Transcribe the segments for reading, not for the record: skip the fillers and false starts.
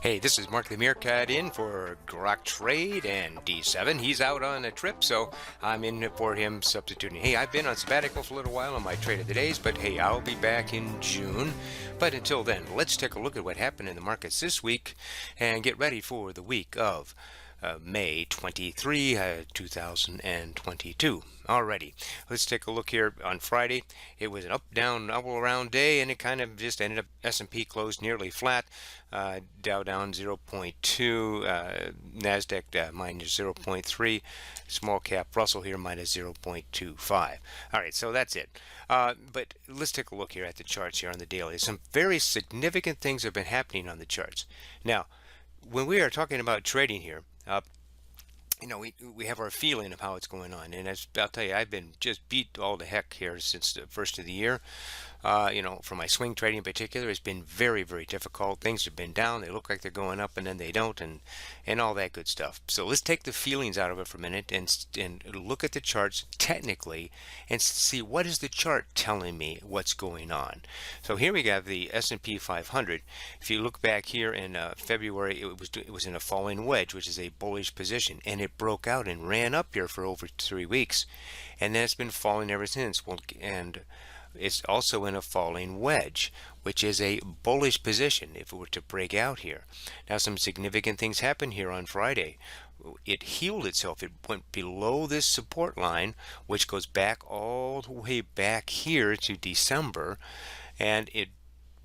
Hey, this is Mark the Meerkat in for Grok Trade and D7. He's out on a trip, so I'm in for him substituting. Hey, I've been on sabbatical for a little while on my Trade of the Days, but hey, I'll be back in June. But until then, let's take a look at what happened in the markets this week and get ready for the week of May 23, 2022. Alrighty, let's take a look here on Friday. It was an up, down, double around day, and it kind of just ended up, S&P closed nearly flat. Dow down 0.2, Nasdaq minus 0.3, small cap Russell here minus 0.25. All right, so that's it. But let's take a look here at the charts here on the daily. Some very significant things have been happening on the charts. Now, when we are talking about trading here, we have our feeling of how it's going on, and I'll tell you, I've been just beat all to heck here since the first of the year. For my swing trading in particular, it's been very, very difficult. Things have been down. They look like they're going up, and then they don't, and all that good stuff. So let's take the feelings out of it for a minute and look at the charts technically and see what is the chart telling me what's going on. So here we have the S&P 500. If you look back here in February, it was in a falling wedge, which is a bullish position, and it broke out and ran up here for over 3 weeks, and then it's been falling ever since. Well, and it's also in a falling wedge, which is a bullish position if it were to break out here. Now, some significant things happened here on Friday. It healed itself. It went below this support line, which goes back all the way back here to December, and it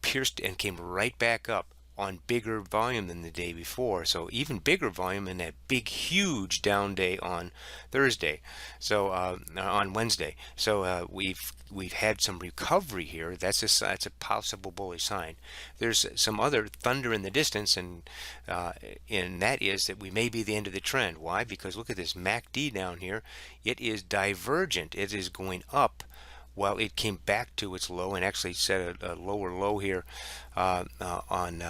pierced and came right back up on bigger volume than the day before. So even bigger volume in that big, huge down day on Thursday. So on Wednesday. So we've had some recovery here. That's a possible bullish sign. There's some other thunder in the distance, and that is that we may be the end of the trend. Why? Because look at this MACD down here. It is divergent. It is going up. Well, it came back to its low and actually set a lower low here on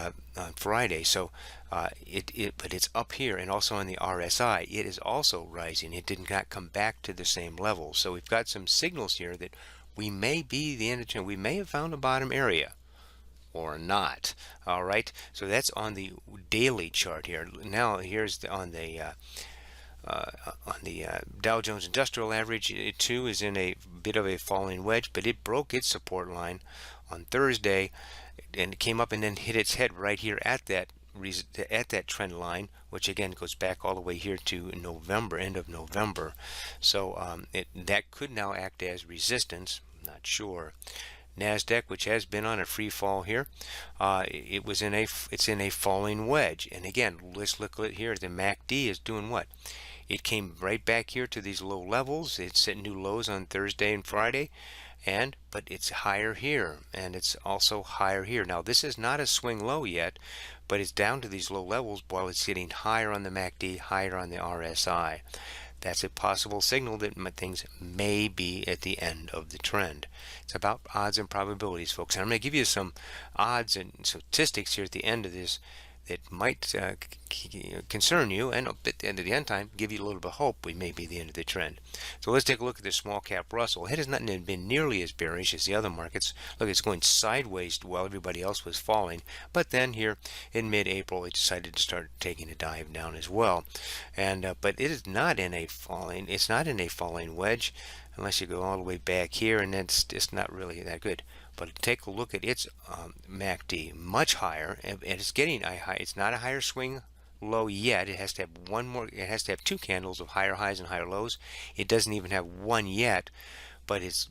Friday. So but it's up here, and also on the RSI, it is also rising. It did not come back to the same level. So we've got some signals here that we may be the end of the trend. We may have found a bottom area or not. All right. So that's on the daily chart here. Now here's on the Dow Jones Industrial Average. It too is in a bit of a falling wedge, but it broke its support line on Thursday, and it came up and then hit its head right here at that trend line, which again goes back all the way here to November, end of November. So that could now act as resistance. Not sure. Nasdaq, which has been on a free fall here, it's in a falling wedge, and again, let's look at here. The MACD is doing what? It came right back here to these low levels. It set new lows on Thursday and Friday, but it's higher here, and it's also higher here. Now, this is not a swing low yet, but it's down to these low levels while it's getting higher on the MACD, higher on the RSI. That's a possible signal that things may be at the end of the trend. It's about odds and probabilities, folks. And I'm going to give you some odds and statistics here at the end of this that might concern you, and at the end of the end time, give you a little bit of hope we may be the end of the trend. So let's take a look at the small cap Russell. It has not been nearly as bearish as the other markets. Look, it's going sideways while everybody else was falling, but then here in mid-April, it decided to start taking a dive down as well. And but it is not in a falling. It's not in a falling wedge, unless you go all the way back here, and it's just not really that good. But take a look at its MACD, much higher, and it's getting a high. It's not a higher swing low yet. It has to have one more. It has to have two candles of higher highs and higher lows. It doesn't even have one yet, but it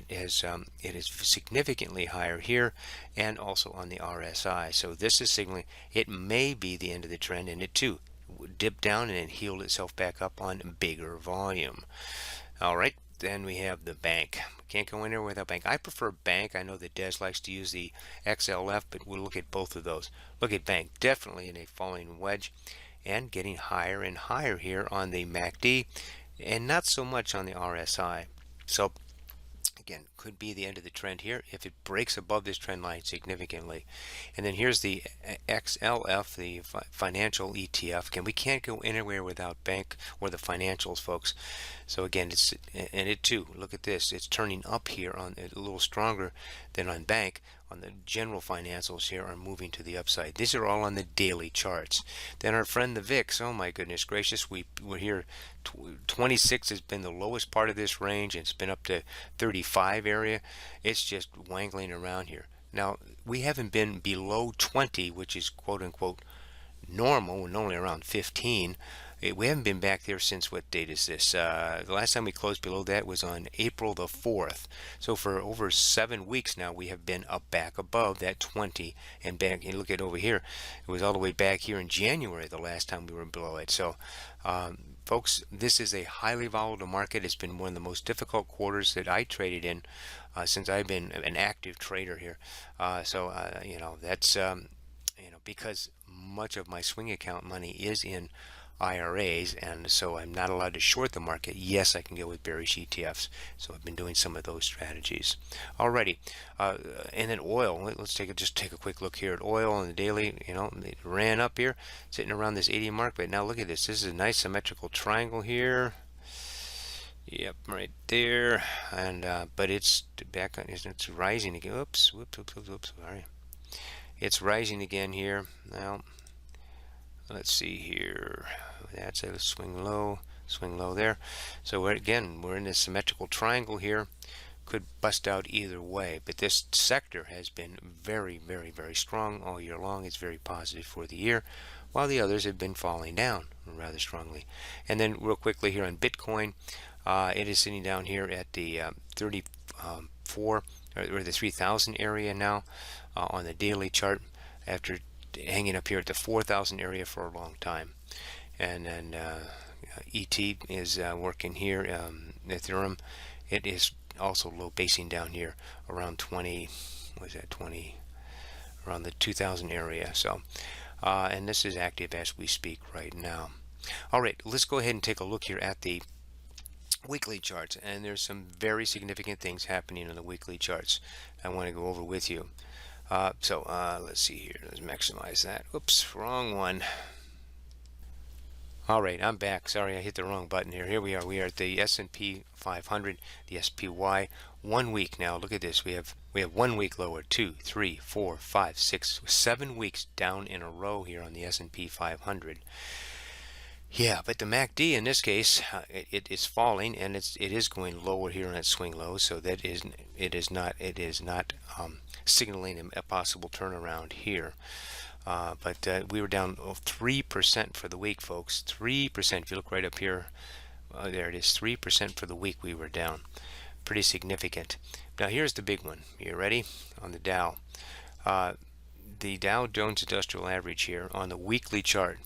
is significantly higher here, and also on the RSI. So this is signaling it may be the end of the trend, and it too dipped down and then healed itself back up on bigger volume. All right. Then we have the bank. Can't go in there without bank. I prefer bank. I know that Des likes to use the XLF, but we'll look at both of those. Look at bank, definitely in a falling wedge and getting higher and higher here on the MACD, and not so much on the RSI. So again, could be the end of the trend here if it breaks above this trend line significantly. And then here's the XLF, the financial ETF. We can't go anywhere without bank or the financials, folks. So again, it too, look at this. It's turning up here on a little stronger than on bank on the general financials here are moving to the upside. These are all on the daily charts. Then our friend the VIX, oh my goodness gracious, we're here. 26 has been the lowest part of this range, and it's been up to 35 area. It's just wangling around here. Now, we haven't been below 20, which is quote unquote normal. We're normally around 15. We haven't been back there since, what date is this? The last time we closed below that was on April the 4th. So for over 7 weeks now, we have been up back above that 20 and back. You look at over here, it was all the way back here in January the last time we were below it. So folks, this is a highly volatile market. It's been one of the most difficult quarters that I traded in since I've been an active trader here. You know, that's you know, because much of my swing account money is in IRAs, and so I'm not allowed to short the market. Yes, I can go with bearish ETFs, so I've been doing some of those strategies. Alrighty, and then oil. Let's just take a quick look here at oil on the daily. You know, it ran up here, sitting around this 80 mark, but now look at this. This is a nice symmetrical triangle here. Yep, right there, and but it's back on. It's rising again. Oops, whoops. Sorry, it's rising again here now. Let's see here. That's a swing low there. So we're in this symmetrical triangle here. Could bust out either way, but this sector has been very, very, very strong all year long. It's very positive for the year, while the others have been falling down rather strongly. And then real quickly here on Bitcoin, it is sitting down here at the 34 or the 3,000 area now on the daily chart, after hanging up here at the 4,000 area for a long time. And then ET is working here. Ethereum, it is also low, basing down here around 20. What is that? 20 around the 2,000 area. So, and this is active as we speak right now. All right, let's go ahead and take a look here at the weekly charts, and there's some very significant things happening on the weekly charts I want to go over with you. Let's see here. Let's maximize that. Oops, wrong one. All right, I'm back. Sorry, I hit the wrong button here. Here we are. We are at the S&P 500, the SPY. 1 week now. Look at this. We have 1 week lower. 2, 3, 4, 5, 6, 7 weeks down in a row here on the S&P 500. Yeah, but the MACD in this case, it is falling, and it is going lower here on its swing low. So it is not signaling a possible turnaround here. But we were down 3% for the week, folks. 3%. If you look right up here, there it is. 3% for the week we were down. Pretty significant. Now here's the big one. You ready? On the Dow, the Dow Jones Industrial Average here on the weekly chart.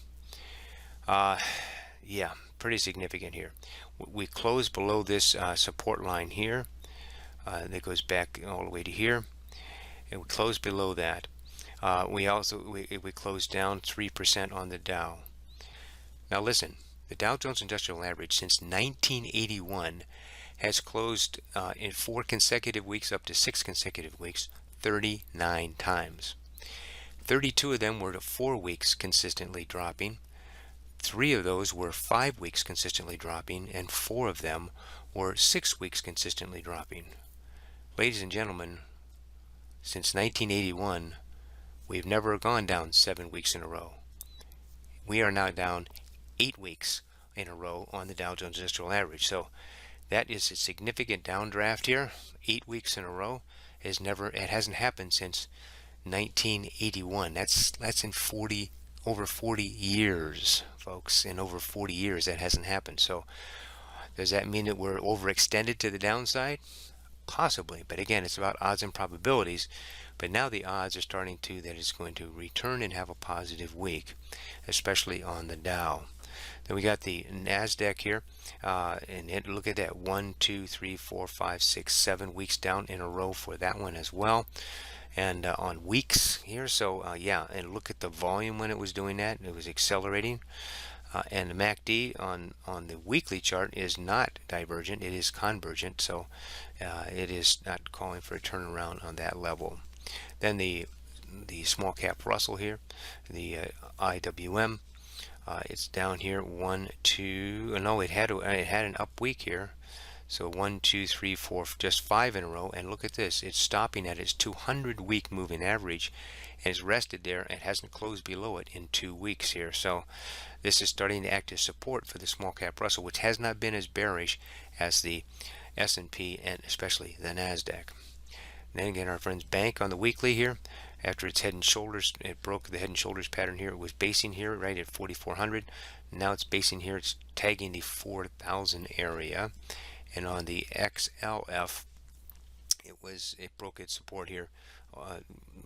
Yeah, pretty significant here. We closed below this support line here. That goes back all the way to here, and we closed below that. We closed down 3% on the Dow. Now listen, the Dow Jones Industrial Average since 1981 has closed in 4 consecutive weeks up to 6 consecutive weeks 39 times. 32 of them were to 4 weeks consistently dropping. 3 of those were 5 weeks consistently dropping, and 4 of them were 6 weeks consistently dropping. Ladies and gentlemen, since 1981, we've never gone down 7 weeks in a row. We are now down 8 weeks in a row on the Dow Jones Industrial Average. So that is a significant downdraft here. 8 weeks in a row it hasn't happened since 1981. That's in over 40 years, folks. In over 40 years, that hasn't happened. So does that mean that we're overextended to the downside? Possibly, but again, it's about odds and probabilities. But now the odds are starting to that it's going to return and have a positive week, especially on the Dow. Then we got the Nasdaq here, and look at that, 1, 2, 3, 4, 5, 6, 7 weeks down in a row for that one as well. And on weeks here, so yeah, and look at the volume when it was doing that. It was accelerating. And the MACD on the weekly chart is not divergent, it is convergent, so it is not calling for a turnaround on that level. Then the small cap Russell here, the IWM, it's down here 1, 2. No, it had an up week here, So 1, 2, 3, 4, just 5 in a row. And look at this, it's stopping at its 200-week moving average, and it's rested there and hasn't closed below it in 2 weeks here. So this is starting to act as support for the small cap Russell, which has not been as bearish as the S&P and especially the Nasdaq. And then again, our friends, bank on the weekly here, after its head and shoulders, it broke the head and shoulders pattern here. It was basing here right at 4,400. Now it's basing here, it's tagging the 4,000 area. And on the XLF, it broke its support here. It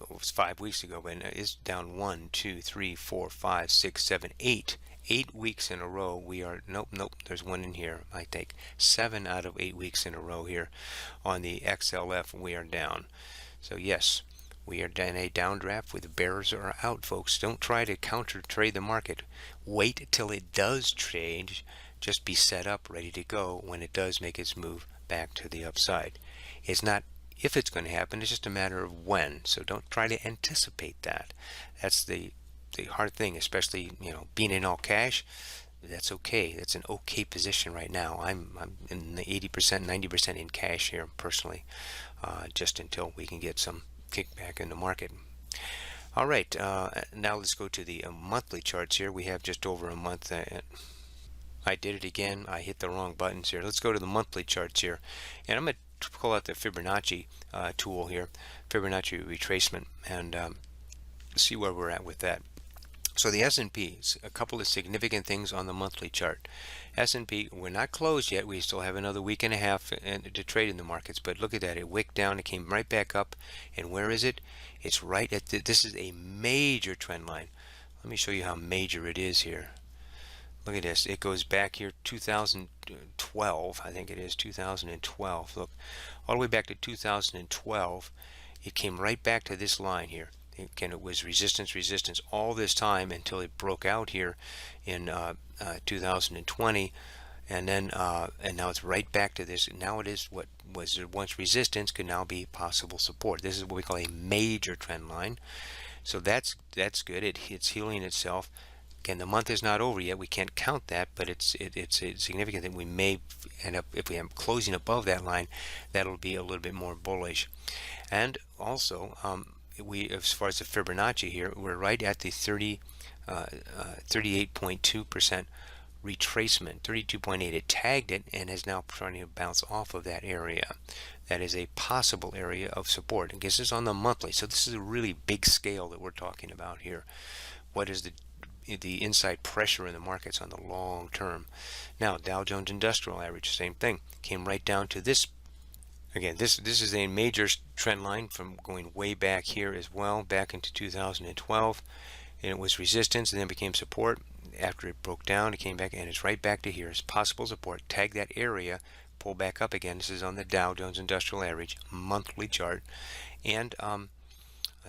was 5 weeks ago, but it's down 1, 2, 3, 4, 5, 6, 7, 8. 8 weeks in a row. We are nope. There's one in here. I think 7 out of 8 weeks in a row here on the XLF. We are down. So yes, we are in a downdraft with the bears are out, folks. Don't try to counter trade the market. Wait till it does trade. Just be set up, ready to go when it does make its move back to the upside. It's not if it's going to happen, it's just a matter of when. So don't try to anticipate that. That's the hard thing, especially, being in all cash. That's okay. That's an okay position right now. I'm in the 80%, 90% in cash here personally, just until we can get some kickback in the market. All right, now let's go to the monthly charts here. We have just over a month. I did it again. I hit the wrong buttons here. Let's go to the monthly charts here, and I'm going to pull out the Fibonacci tool here, Fibonacci retracement, and see where we're at with that. So the S&P, a couple of significant things on the monthly chart. S&P, we're not closed yet. We still have another week and a half to trade in the markets. But look at that. It wicked down. It came right back up. And where is it? It's right at this is a major trend line. Let me show you how major it is here. Look at this. It goes back here 2012. I think it is 2012. Look, all the way back to 2012. It came right back to this line here. Again, it was resistance all this time until it broke out here in 2020, and then and now it's right back to this. Now it is what was once resistance could now be possible support. This is what we call a major trend line. So that's good. It's healing itself. Again, the month is not over yet. We can't count that, but it's significant that we may end up, if we end up closing above that line, that'll be a little bit more bullish. And also, as far as the Fibonacci here, we're right at the 38.2% retracement, 32.8. It tagged it and is now trying to bounce off of that area. That is a possible area of support. And this is on the monthly, so this is a really big scale that we're talking about here. What is the inside pressure in the markets on the long term? Now, Dow Jones Industrial Average, same thing, came right down to this. Again, this is a major trend line from going way back here as well, back into 2012, and it was resistance and then became support. After it broke down, it came back and it's right back to here. It's possible support. Tag that area, pull back up again. This is on the Dow Jones Industrial Average monthly chart, and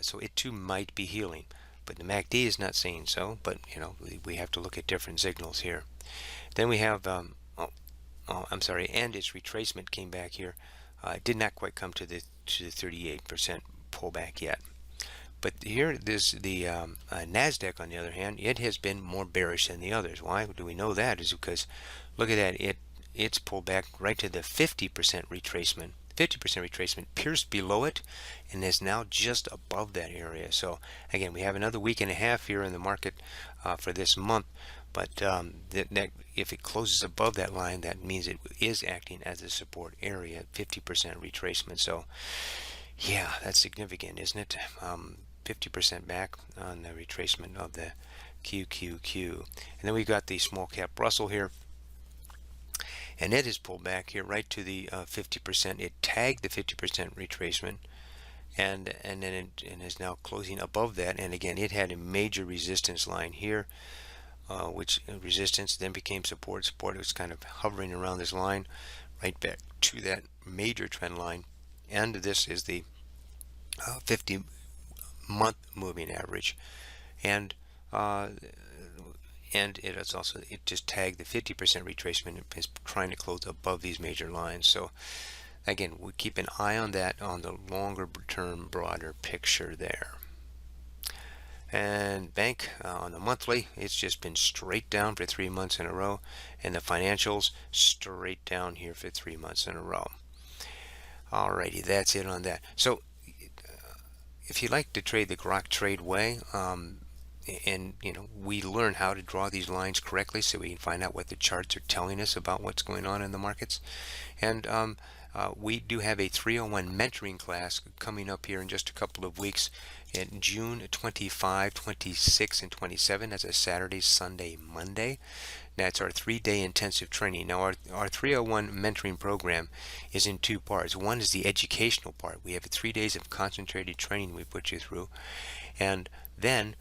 so it too might be healing, but the MACD is not saying so. But we have to look at different signals here. Then we have I'm sorry, and its retracement came back here. It did not quite come to the 38% pullback yet. But here, the Nasdaq, on the other hand, it has been more bearish than the others. Why do we know that? Is because look at that. It's pulled back right to the 50% retracement. 50% retracement pierced below it and is now just above that area. So again, we have another week and a half here in the market for this month. But that if it closes above that line, that means it is acting as a support area, 50% retracement. So yeah, that's significant, isn't it? 50% back on the retracement of the QQQ. And then we got the small cap Russell here, and it is pulled back here right to the 50%. It tagged the 50% retracement, and then it is now closing above that. And again, it had a major resistance line here, which resistance then became support. Support was kind of hovering around this line, right back to that major trend line. And this is the 50-month moving average, and it is also, it just tagged the 50% retracement and is trying to close above these major lines. So again, we keep an eye on that on the longer term, broader picture there. And bank on the monthly, it's just been straight down for 3 months in a row, and the financials straight down here for 3 months in a row. Alrighty, that's it on that. So if you like to trade the Grok trade way, and we learn how to draw these lines correctly so we can find out what the charts are telling us about what's going on in the markets. And we do have a 301 mentoring class coming up here in just a couple of weeks in June 25, 26, and 27. That's a Saturday, Sunday, Monday. That's our 3-day intensive training. Now, our 301 mentoring program is in two parts. One is the educational part. We have 3 days of concentrated training we put you through. And then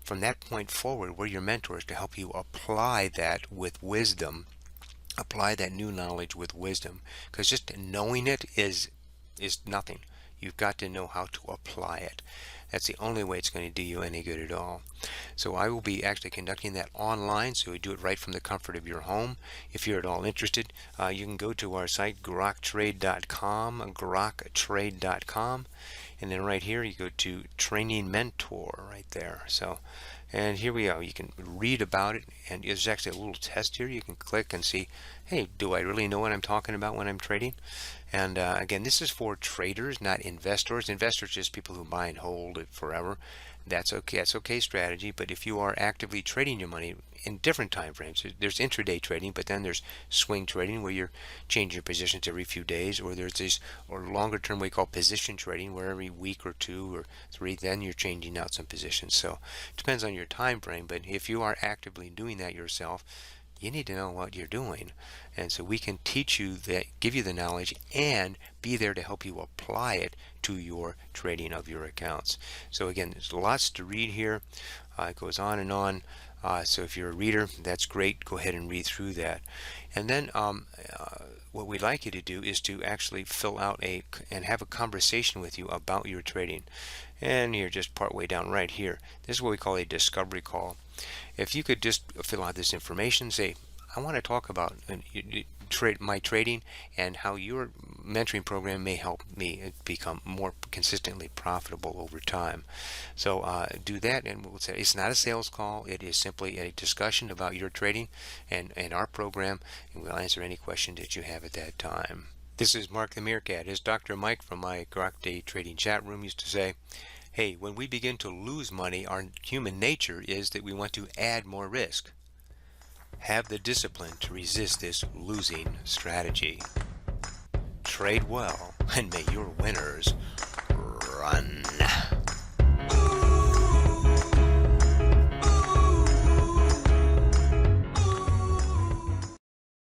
from that point forward, we're your mentors to help you apply that with wisdom. Apply that new knowledge with wisdom, because just knowing it is nothing. You've got to know how to apply it. That's the only way it's going to do you any good at all. So I will be actually conducting that online, so we do it right from the comfort of your home. If you're at all interested, you can go to our site, groktrade.com, groktrade.com, and then right here you go to Training Mentor right there. So, and here we are. You can read about it, and there's actually a little test here. You can click and see, hey, do I really know what I'm talking about when I'm trading? And again, this is for traders, not investors. Investors just people who buy and hold it forever. That's okay. That's okay strategy. But if you are actively trading your money in different time frames, there's intraday trading, but then there's swing trading where you're changing your positions every few days, or there's this, or longer term we call position trading, where every week or 2 or 3, then you're changing out some positions. So it depends on your time frame. But if you are actively doing that yourself, you need to know what you're doing. And so we can teach you that, give you the knowledge, and be there to help you apply it to your trading of your accounts. So again, there's lots to read here. It goes on and on. So if you're a reader, that's great. Go ahead and read through that. And then what we'd like you to do is to actually fill out and have a conversation with you about your trading. And you're just part way down right here. This is what we call a discovery call. If you could just fill out this information, say, I want to talk about my trading and how your mentoring program may help me become more consistently profitable over time. So do that, and we'll say it's not a sales call. It is simply a discussion about your trading and our program, and we'll answer any questions that you have at that time. This is Mark the Meerkat. As Dr. Mike from my Grok Day Trading chat room used to say, hey, when we begin to lose money, our human nature is that we want to add more risk. Have the discipline to resist this losing strategy. Trade well, and may your winners run.